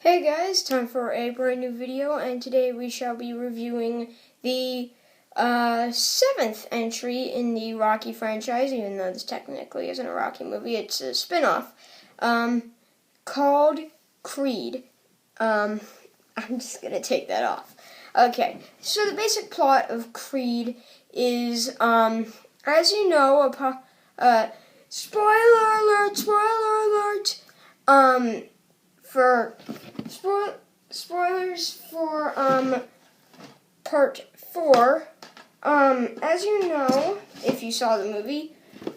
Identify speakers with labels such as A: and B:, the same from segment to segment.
A: Hey guys, time for a brand new video, and today we shall be reviewing the 7th entry in the Rocky franchise, even though this technically isn't a Rocky movie, it's a spinoff, called Creed. I'm just gonna take that off. Okay, so the basic plot of Creed is, as you know, spoiler alert, for spoilers for part 4. As you know, if you saw the movie,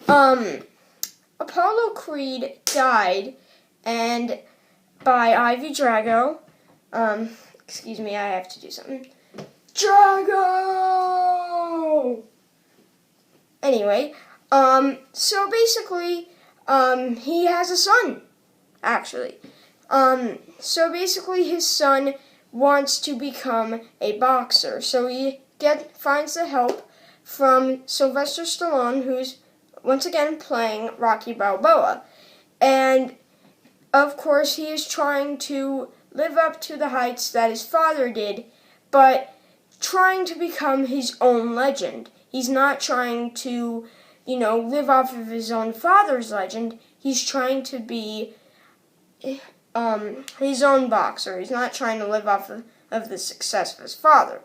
A: Apollo Creed died, and by Ivy Drago. Excuse me, I have to do something. Drago. Anyway, so basically, he has a son, actually. So basically his son wants to become a boxer. So he finds the help from Sylvester Stallone, who's once again playing Rocky Balboa. And of course he is trying to live up to the heights that his father did, but trying to become his own legend. He's not trying to, live off of his own father's legend. He's trying to be his own boxer. He's not trying to live off of the success of his father.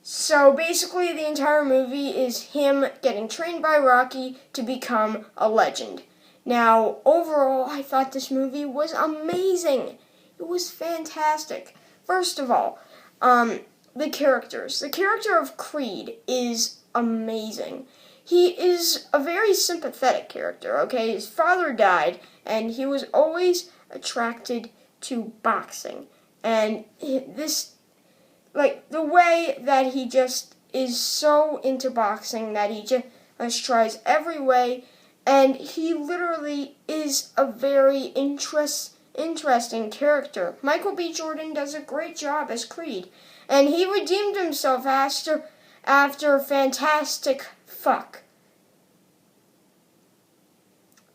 A: So basically the entire movie is him getting trained by Rocky to become a legend. Now, overall, I thought this movie was amazing. It was fantastic. First of all, the characters. The character of Creed is amazing. He is a very sympathetic character, okay? His father died, and he was always attracted to boxing. And the way that he just is so into boxing that he just tries every way, and he literally is a very interesting character. Michael B. Jordan does a great job as Creed, and he redeemed himself after Fantastic Fuck.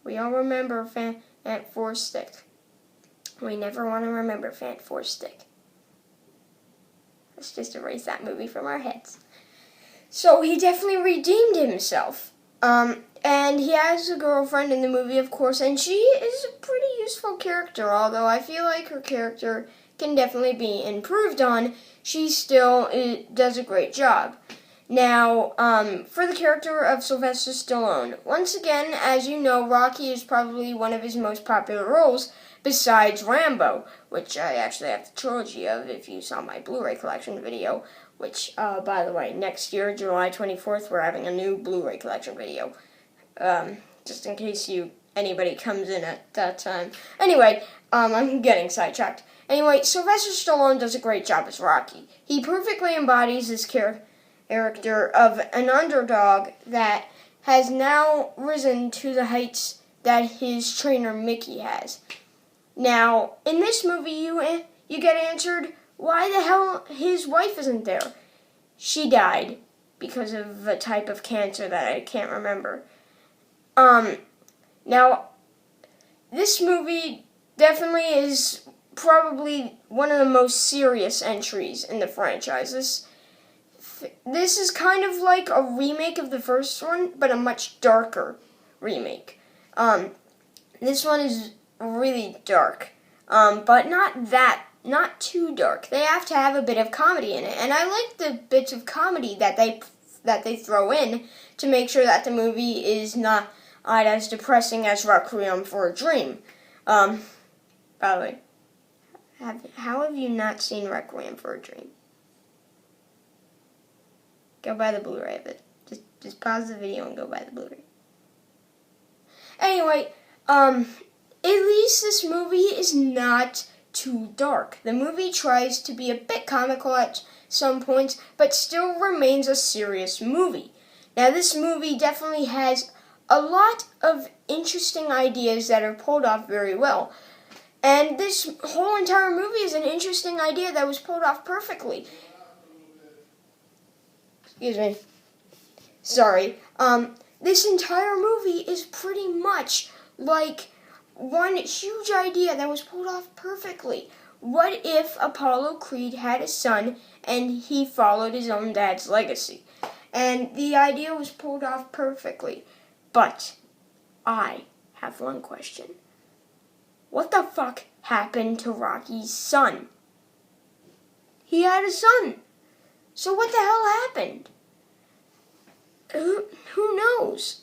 A: We all remember Fant Four Stick. We never want to remember Fant Four Stick. Let's just erase that movie from our heads. So he definitely redeemed himself. And he has a girlfriend in the movie, of course, and she is a pretty useful character, although I feel like her character can definitely be improved on. She still does a great job. Now, for the character of Sylvester Stallone, once again, as you know, Rocky is probably one of his most popular roles, besides Rambo, which I actually have the trilogy of, if you saw my Blu-ray collection video, which, by the way, next year, July 24th, we're having a new Blu-ray collection video, just in case anybody comes in at that time. Anyway, I'm getting sidetracked. Anyway, Sylvester Stallone does a great job as Rocky. He perfectly embodies his character of an underdog that has now risen to the heights that his trainer Mickey has. Now, in this movie, you get answered why the hell his wife isn't there. She died because of a type of cancer that I can't remember. Now, this movie definitely is probably one of the most serious entries in the franchise. This is kind of like a remake of the first one, but a much darker remake. This one is really dark, but not too dark. They have to have a bit of comedy in it, and I like the bits of comedy that they throw in to make sure that the movie is not as depressing as Requiem for a Dream. By the way, how have you not seen Requiem for a Dream? Go buy the Blu-ray of it. Just pause the video and go buy the Blu-ray. Anyway, at least this movie is not too dark. The movie tries to be a bit comical at some points, but still remains a serious movie. Now, this movie definitely has a lot of interesting ideas that are pulled off very well. And this whole entire movie is an interesting idea that was pulled off perfectly. Excuse me. Sorry. This entire movie is pretty much like one huge idea that was pulled off perfectly. What if Apollo Creed had a son and he followed his own dad's legacy? And the idea was pulled off perfectly. But I have one question. What the fuck happened to Rocky's son? He had a son. So what the hell happened? Who knows?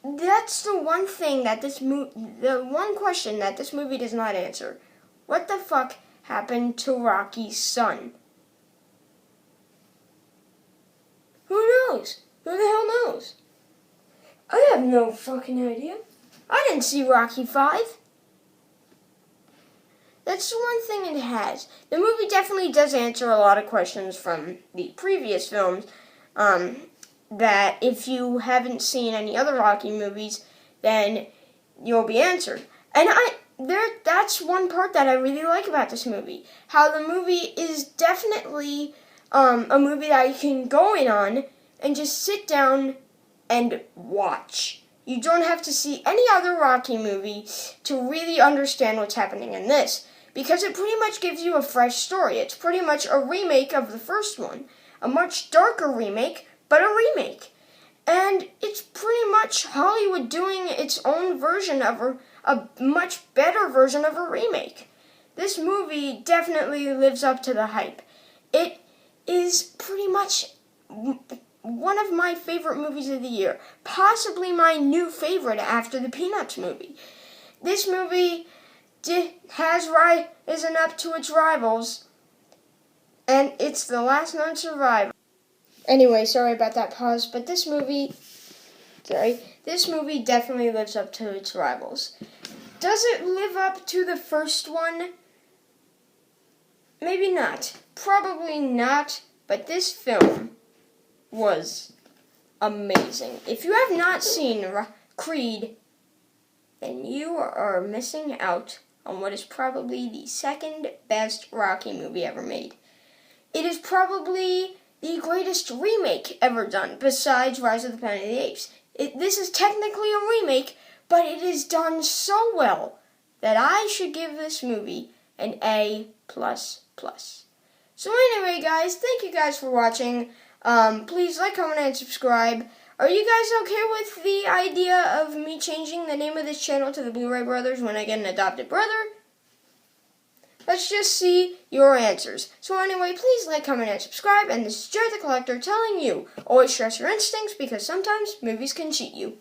A: That's the one thing that the one question that this movie does not answer. What the fuck happened to Rocky's son? Who knows? Who the hell knows? I have no fucking idea. I didn't see Rocky 5. That's the one thing it has. The movie definitely does answer a lot of questions from the previous films, that if you haven't seen any other Rocky movies, then you'll be answered. And that's one part that I really like about this movie. How the movie is definitely a movie that you can go in on and just sit down and watch. You don't have to see any other Rocky movie to really understand what's happening in this, because it pretty much gives you a fresh story. It's pretty much a remake of the first one. A much darker remake, but a remake. And it's pretty much Hollywood doing its own version of a much better version of a remake. This movie definitely lives up to the hype. It is pretty much one of my favorite movies of the year. Possibly my new favorite after the Peanuts movie. This movie has risen up to its rivals, and it's the last known survivor. Anyway, sorry about that pause, but this movie definitely lives up to its rivals. Does it live up to the first one? Maybe not. Probably not, but this film was amazing. If you have not seen Creed, then you are missing out on what is probably the second best Rocky movie ever made. It is probably the greatest remake ever done, besides Rise of the Planet of the Apes. This is technically a remake, but it is done so well that I should give this movie an A++. So anyway, guys, thank you guys for watching. Please like, comment, and subscribe. Are you guys okay with the idea of me changing the name of this channel to the Blu-ray Brothers when I get an adopted brother? Let's just see your answers. So anyway, please like, comment, and subscribe. And this is Jared the Collector telling you, always trust your instincts because sometimes movies can cheat you.